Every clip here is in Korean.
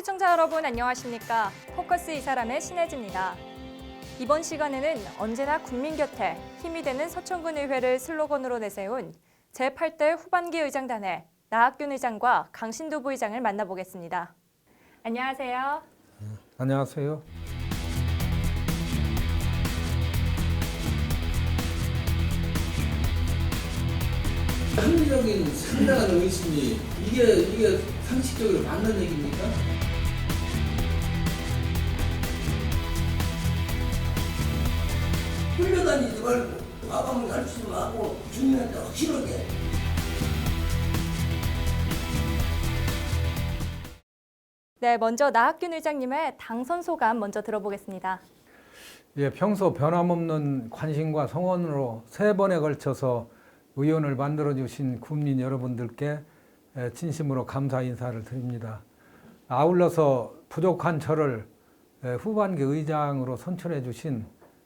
시청자 여러분 안녕하십니까? 포커스 이 사람의 신혜지입니다. 이번 시간에는 언제나 국민 곁에 힘이 되는 서천군 의회를 슬로건으로 내세운 제8대 후반기 의장단의 나학균 의장과 강신두 부의장을 만나보겠습니다. 안녕하세요. 안녕하세요. 합리적인 상당한 의심이 이게 상식적으로 맞는 얘기입니까? 흘려다니지 말고 마감을 가르치지 말고 주민한테 확실하게. 네, 먼저 나학균 의장님의 당선 소감 먼저 들어보겠습니다. 평소 변함없는 관심과 성원으로 3번에 걸쳐서 의원을 만들어주신 국민 여러분들께 진심으로 감사 인사를 드립니다. 아울러서 부족한 저를 후반기 의장으로 선출해 주신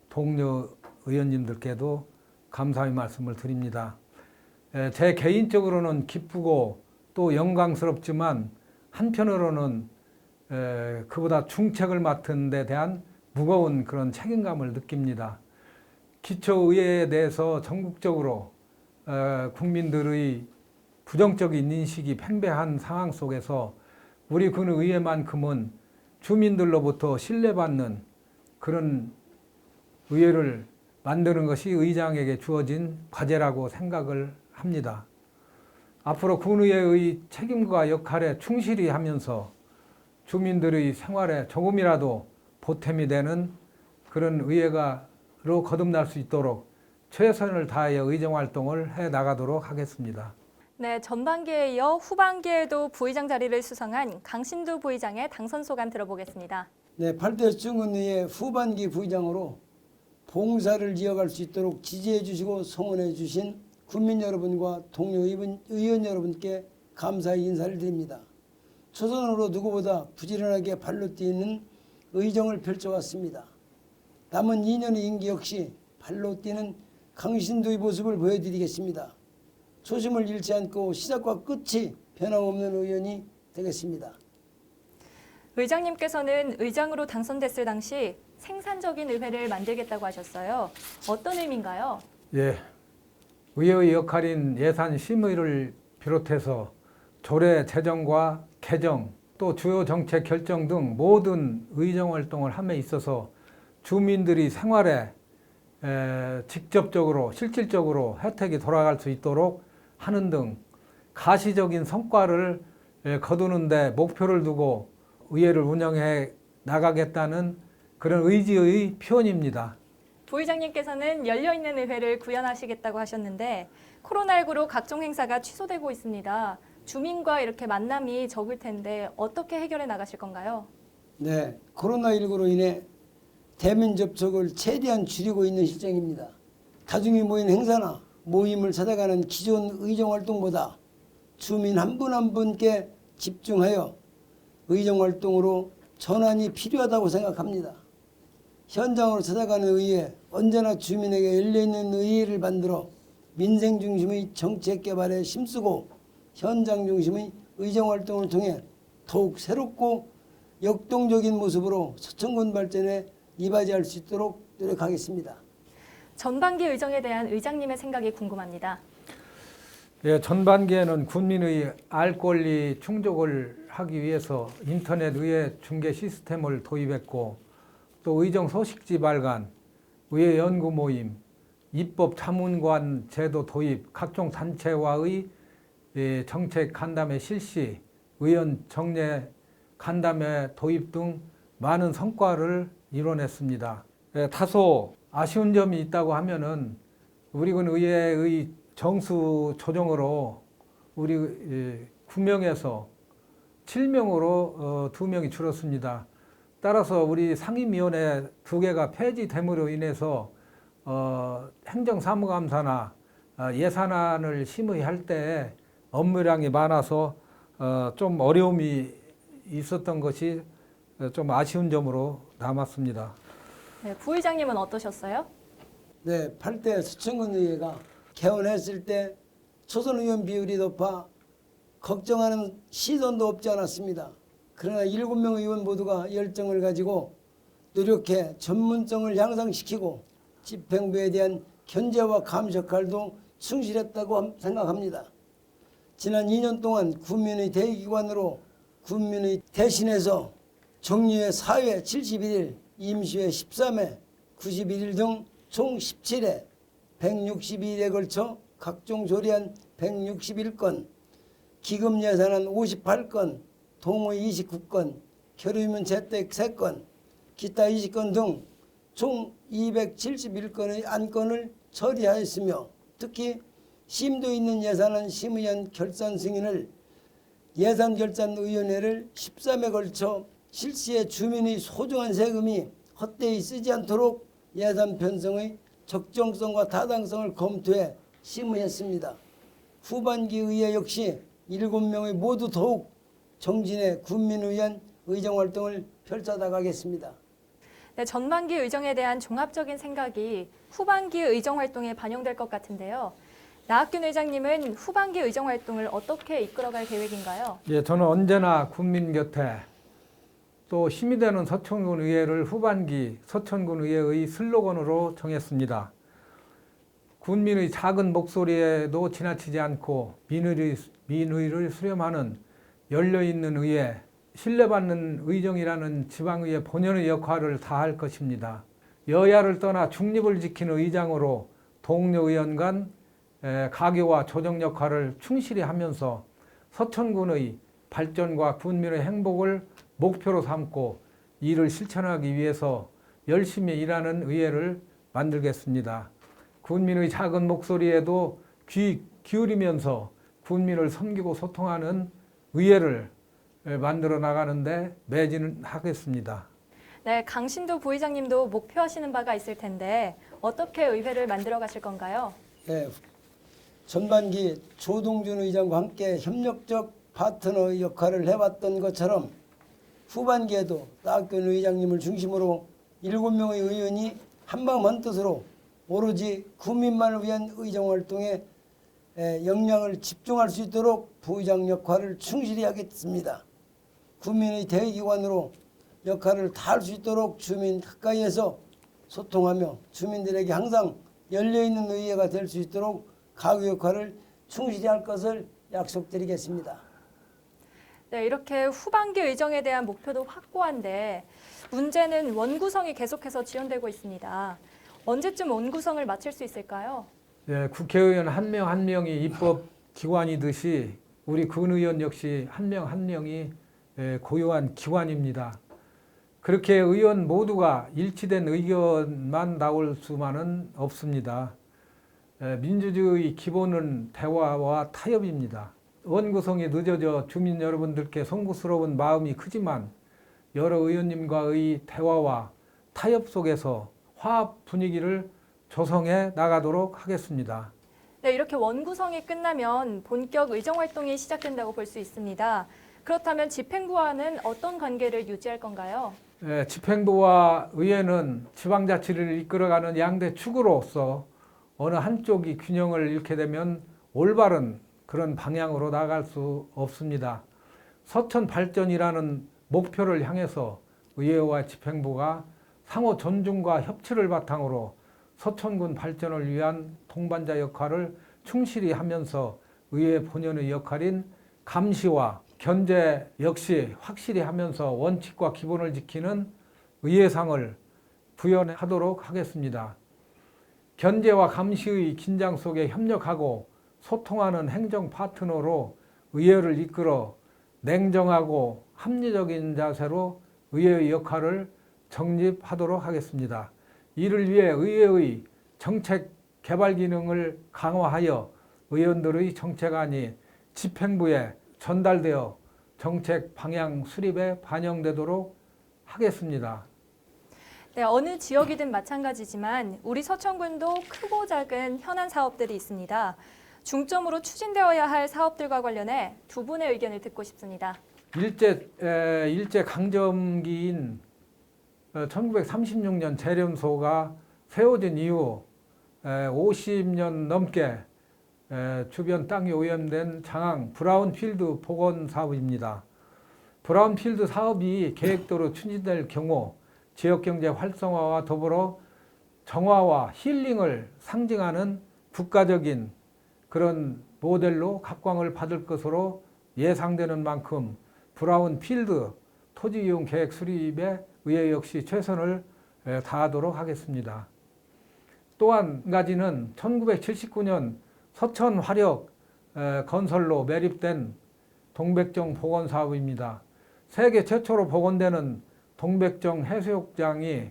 동료 의원님들께도 감사의 말씀을 드립니다. 제 개인적으로는 기쁘고 또 영광스럽지만 한편으로는 그보다 중책을 맡은 데 대한 무거운 그런 책임감을 느낍니다. 기초의회에 대해서 전국적으로 국민들의 부정적인 인식이 팽배한 상황 속에서 우리 군 의회만큼은 주민들로부터 신뢰받는 그런 의회를 만드는 것이 의장에게 주어진 과제라고 생각을 합니다. 앞으로 군의회의 책임과 역할에 충실히 하면서 주민들의 생활에 조금이라도 보탬이 되는 그런 의회가로 거듭날 수 있도록 최선을 다하여 의정활동을 해나가도록 하겠습니다. 네, 전반기에 이어 후반기에도 부의장 자리를 수상한 강신두 부의장의 당선 소감 들어보겠습니다. 네, 8대 중원의회 후반기 부의장으로 봉사를 이어갈 수 있도록 지지해 주시고 성원해 주신 국민 여러분과 동료 의원 여러분께 감사의 인사를 드립니다. 초선으로 누구보다 부지런하게 발로 뛰는 의정을 펼쳐왔습니다. 남은 2년의 임기 역시 발로 뛰는 강신두의 모습을 보여드리겠습니다. 초심을 잃지 않고 시작과 끝이 변함없는 의원이 되겠습니다. 의장님께서는 의장으로 당선됐을 당시 생산적인 의회를 만들겠다고 하셨어요. 어떤 의미인가요? 의회의 역할인 예산 심의를 비롯해서 조례 제정과 개정 또 주요 정책 결정 등 모든 의정활동을 함에 있어서 주민들이 생활에 직접적으로 실질적으로 혜택이 돌아갈 수 있도록 하는 등 가시적인 성과를 거두는 데 목표를 두고 의회를 운영해 나가겠다는 그런 의지의 표현입니다. 부의장님께서는 열려있는 의회를 구현하시겠다고 하셨는데 코로나19로 각종 행사가 취소되고 있습니다. 주민과 이렇게 만남이 적을 텐데 어떻게 해결해 나가실 건가요? 네, 코로나19로 인해 대면 접촉을 최대한 줄이고 있는 실정입니다. 다중이 모인 행사나 모임을 찾아가는 기존 의정활동보다 주민 한 분 한 분께 집중하여 의정활동으로 전환이 필요하다고 생각합니다. 현장으로 찾아가는 의회, 언제나 주민에게 열려있는 의회를 만들어 민생 중심의 정책 개발에 힘쓰고 현장 중심의 의정활동을 통해 더욱 새롭고 역동적인 모습으로 서천군 발전에 이바지할 수 있도록 노력하겠습니다. 전반기 의정에 대한 의장님의 생각이 궁금합니다. 전반기에는 국민의 알 권리 충족을 하기 위해서 인터넷 의회 중계 시스템을 도입했고 또 의정 소식지 발간, 의회 연구 모임, 입법 자문관 제도 도입, 각종 단체와의 정책 간담회 실시, 의원 정례 간담회 도입 등 많은 성과를 이뤄냈습니다. 다소 아쉬운 점이 있다고 하면은 우리 군 의회의 정수 조정으로 우리 9명에서 7명으로 2명이 줄었습니다. 따라서 우리 상임위원회 2개가 폐지됨으로 인해서 행정사무감사나 예산안을 심의할 때 업무량이 많아서 좀 어려움이 있었던 것이 좀 아쉬운 점으로 남았습니다. 네, 부의장님은 어떠셨어요? 네, 8대 서천군 의회가 개원했을 때 초선 의원 비율이 높아 걱정하는 시선도 없지 않았습니다. 그러나 7명 의원 모두가 열정을 가지고 노력해 전문성을 향상시키고 집행부에 대한 견제와 감시 역할도 충실했다고 생각합니다. 지난 2년 동안 군민의 대기관으로 군민의 대신해서 정리회 4회 71일, 임시회 13회, 91일 등 총 17회, 162일에 걸쳐 각종 조례안 161건, 기금 예산안 58건, 동의 29건, 결의문 채택 3건, 기타 20건 등 총 271건의 안건을 처리하였으며 특히 심도 있는 예산안 심의안 결산 승인을 예산결산위원회를 13회 걸쳐 실시해 주민의 소중한 세금이 헛되이 쓰지 않도록 예산 편성의 적정성과 타당성을 검토해 심의했습니다. 후반기 의회 역시 7명의 모두 더욱 정진해 군민의원 의정활동을 펼쳐나가겠습니다. 네, 전반기 의정에 대한 종합적인 생각이 후반기 의정 활동에 반영될 것 같은데요. 나학균 의장님은 후반기 의정 활동을 어떻게 이끌어갈 계획인가요? 예, 저는 언제나 국민 곁에 또 힘이 되는 서천군 의회를 후반기 서천군 의회의 슬로건으로 정했습니다. 군민의 작은 목소리에도 지나치지 않고 민의를 수렴하는 열려있는 의회, 신뢰받는 의정이라는 지방의회 본연의 역할을 다할 것입니다. 여야를 떠나 중립을 지키는 의장으로 동료 의원 간 가교와 조정 역할을 충실히 하면서 서천군의 발전과 군민의 행복을 목표로 삼고 이를 실천하기 위해서 열심히 일하는 의회를 만들겠습니다. 군민의 작은 목소리에도 귀 기울이면서 군민을 섬기고 소통하는 의회를 만들어 나가는데 매진하겠습니다. 네, 강신도 부의장님도 목표하시는 바가 있을 텐데 어떻게 의회를 만들어 가실 건가요? 네, 전반기 조동준 의장과 함께 협력적 파트너 역할을 해왔던 것처럼 후반기에도 나학균 의장님을 중심으로 7명의 의원이 한마음 한뜻으로 오로지 국민만을 위한 의정활동에 역량을 집중할 수 있도록 부의장 역할을 충실히 하겠습니다. 국민의 대기관으로 역할을 다할 수 있도록 주민 가까이에서 소통하며 주민들에게 항상 열려있는 의회가 될 수 있도록 가구 역할을 충실히 할 것을 약속드리겠습니다. 네, 이렇게 후반기 의정에 대한 목표도 확고한데 문제는 원구성이 계속해서 지연되고 있습니다. 언제쯤 원구성을 마칠 수 있을까요? 예, 국회의원 한 명 한 명이 입법기관이듯이 우리 군의원 역시 한 명 한 명이 고유한 기관입니다. 그렇게 의원 모두가 일치된 의견만 나올 수만은 없습니다. 민주주의 기본은 대화와 타협입니다. 원구성이 늦어져 주민 여러분들께 송구스러운 마음이 크지만 여러 의원님과의 대화와 타협 속에서 화합 분위기를 조성해 나가도록 하겠습니다. 네, 이렇게 원구성이 끝나면 본격 의정 활동이 시작된다고 볼 수 있습니다. 그렇다면 집행부와는 어떤 관계를 유지할 건가요? 집행부와 의회는 지방자치를 이끌어가는 양대 축으로서 어느 한쪽이 균형을 잃게 되면 올바른 그런 방향으로 나갈 수 없습니다. 서천 발전이라는 목표를 향해서 의회와 집행부가 상호 존중과 협치를 바탕으로 서천군 발전을 위한 동반자 역할을 충실히 하면서 의회 본연의 역할인 감시와 견제 역시 확실히 하면서 원칙과 기본을 지키는 의회상을 부여하도록 하겠습니다. 견제와 감시의 긴장 속에 협력하고 소통하는 행정 파트너로 의회를 이끌어 냉정하고 합리적인 자세로 의회의 역할을 정립하도록 하겠습니다. 이를 위해 의회의 정책 개발 기능을 강화하여 의원들의 정책안이 집행부에 전달되어 정책 방향 수립에 반영되도록 하겠습니다. 네, 어느 지역이든 마찬가지지만 우리 서천군도 크고 작은 현안 사업들이 있습니다. 중점으로 추진되어야 할 사업들과 관련해 두 분의 의견을 듣고 싶습니다. 일제 강점기인 1936년 재련소가 세워진 이후 50년 넘게 주변 땅이 오염된 장항 브라운필드 복원 사업입니다. 브라운필드 사업이 계획대로 추진될 경우 지역경제 활성화와 더불어 정화와 힐링을 상징하는 국가적인 그런 모델로 각광을 받을 것으로 예상되는 만큼 브라운필드 토지이용 계획 수립에 의회 역시 최선을 다하도록 하겠습니다. 또 한 가지는 1979년 서천 화력 건설로 매립된 동백정 복원 사업입니다. 세계 최초로 복원되는 동백정 해수욕장이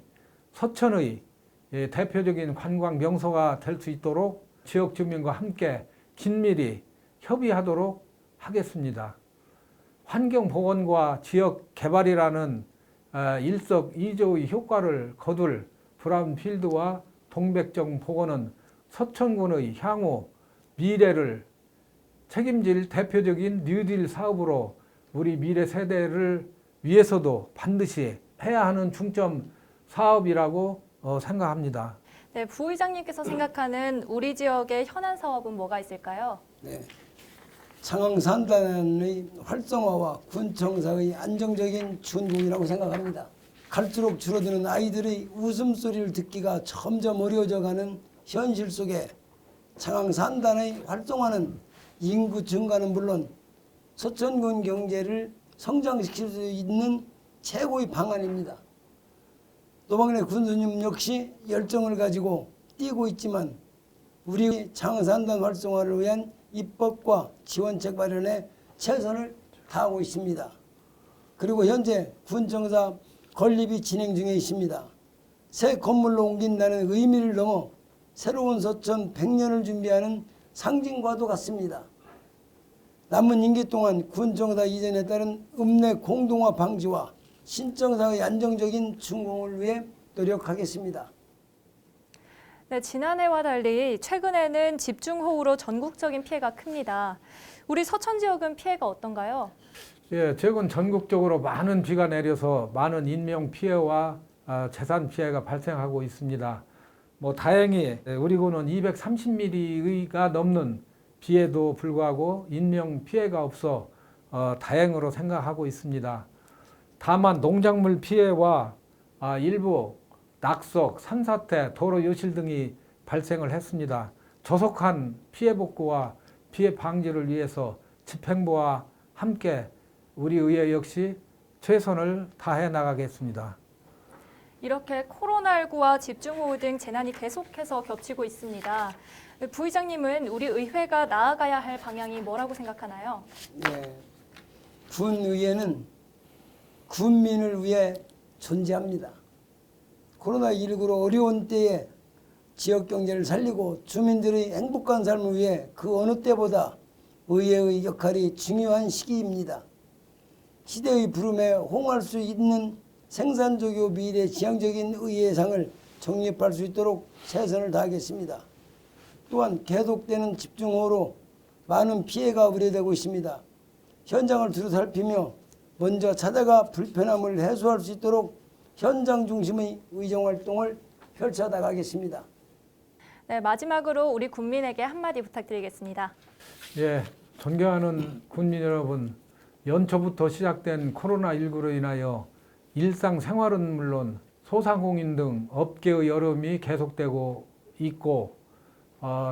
서천의 대표적인 관광 명소가 될 수 있도록 지역 주민과 함께 긴밀히 협의하도록 하겠습니다. 환경 복원과 지역 개발이라는 일석이조의 효과를 거둘 브라운필드와 동백정 복원은 서천군의 향후 미래를 책임질 대표적인 뉴딜 사업으로 우리 미래 세대를 위해서도 반드시 해야 하는 중점 사업이라고 생각합니다. 네, 부의장님께서 생각하는 우리 지역의 현안 사업은 뭐가 있을까요? 네. 창항산단의 활성화와 군청사의 안정적인 준공이라고 생각합니다. 갈수록 줄어드는 아이들의 웃음소리를 듣기가 점점 어려워져가는 현실 속에 창항산단의 활성화는 인구 증가는 물론 서천군 경제를 성장시킬 수 있는 최고의 방안입니다. 노방래 군수님 역시 열정을 가지고 뛰고 있지만 우리 창항산단 활성화를 위한 입법과 지원책 마련에 최선을 다하고 있습니다. 그리고 현재 군청사 건립이 진행 중에 있습니다. 새 건물로 옮긴다는 의미를 넘어 새로운 서천 100년을 준비하는 상징과도 같습니다. 남은 임기 동안 군청사 이전에 따른 읍내 공동화 방지와 신청사의 안정적인 준공을 위해 노력하겠습니다. 네, 지난해와 달리 최근에는 집중호우로 전국적인 피해가 큽니다. 우리 서천 지역은 피해가 어떤가요? 예, 최근 전국적으로 많은 비가 내려서 많은 인명 피해와 재산 피해가 발생하고 있습니다. 다행히 우리 군은 230mm가 넘는 비에도 불구하고 인명 피해가 없어 다행으로 생각하고 있습니다. 다만 농작물 피해와 일부 낙석, 산사태, 도로 요실 등이 발생을 했습니다. 조속한 피해 복구와 피해 방지를 위해서 집행부와 함께 우리 의회 역시 최선을 다해 나가겠습니다. 이렇게 코로나19와 집중호우 등 재난이 계속해서 겹치고 있습니다. 부의장님은 우리 의회가 나아가야 할 방향이 뭐라고 생각하나요? 네. 군의회는 군민을 위해 존재합니다. 코로나19로 어려운 때에 지역 경제를 살리고 주민들의 행복한 삶을 위해 그 어느 때보다 의회의 역할이 중요한 시기입니다. 시대의 부름에 호응할 수 있는 생산적이고 미래 지향적인 의회상을 정립할 수 있도록 최선을 다하겠습니다. 또한 계속되는 집중호우로 많은 피해가 우려되고 있습니다. 현장을 두루 살피며 먼저 찾아가 불편함을 해소할 수 있도록 현장 중심의 의정활동을 펼쳐나가겠습니다. 네, 마지막으로 우리 국민에게 한마디 부탁드리겠습니다. 예, 존경하는 국민 여러분, 연초부터 시작된 코로나19로 인하여 일상생활은 물론 소상공인 등 업계의 어려움이 계속되고 있고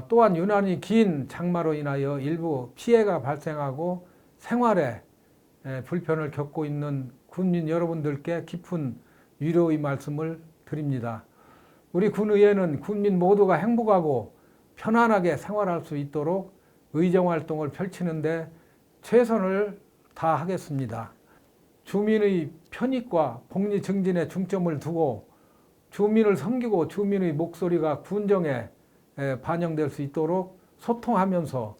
또한 유난히 긴 장마로 인하여 일부 피해가 발생하고 생활에 불편을 겪고 있는 국민 여러분들께 깊은 위로의 말씀을 드립니다. 우리 군의회는 국민 모두가 행복하고 편안하게 생활할 수 있도록 의정활동을 펼치는데 최선을 다하겠습니다. 주민의 편익과 복리 증진에 중점을 두고 주민을 섬기고 주민의 목소리가 군정에 반영될 수 있도록 소통하면서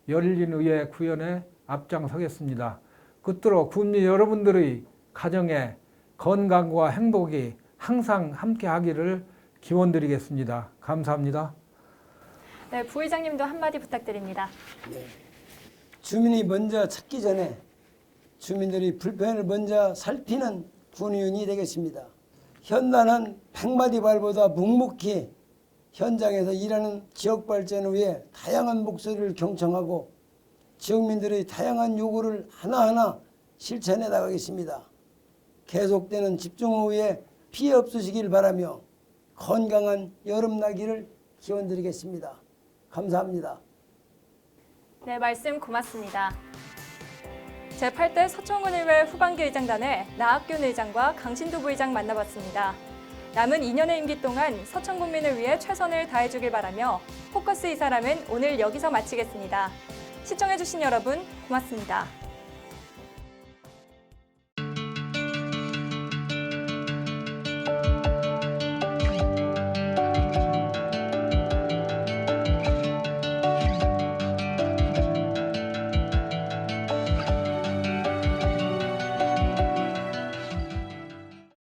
열린 의회 구현에 앞장서겠습니다. 끝으로 국민 여러분들의 가정에 건강과 행복이 항상 함께하기를 기원드리겠습니다. 감사합니다. 네, 부의장님도 한마디 부탁드립니다. 네. 주민이 먼저 찾기 전에 주민들이 불편을 먼저 살피는 군의원이 되겠습니다. 현란한 100마디 말보다 묵묵히 현장에서 일하는 지역 발전을 위해 다양한 목소리를 경청하고 지역민들의 다양한 요구를 하나하나 실천해 나가겠습니다. 계속되는 집중호우에 피해 없으시길 바라며 건강한 여름나기를 기원드리겠습니다. 감사합니다. 네, 말씀 고맙습니다. 제8대 서청군의회 후반기 의장단의 나학균 의장과 강신두 부의장 만나봤습니다. 남은 2년의 임기 동안 서청 국민을 위해 최선을 다해주길 바라며 포커스 이 사람은 오늘 여기서 마치겠습니다. 시청해주신 여러분 고맙습니다.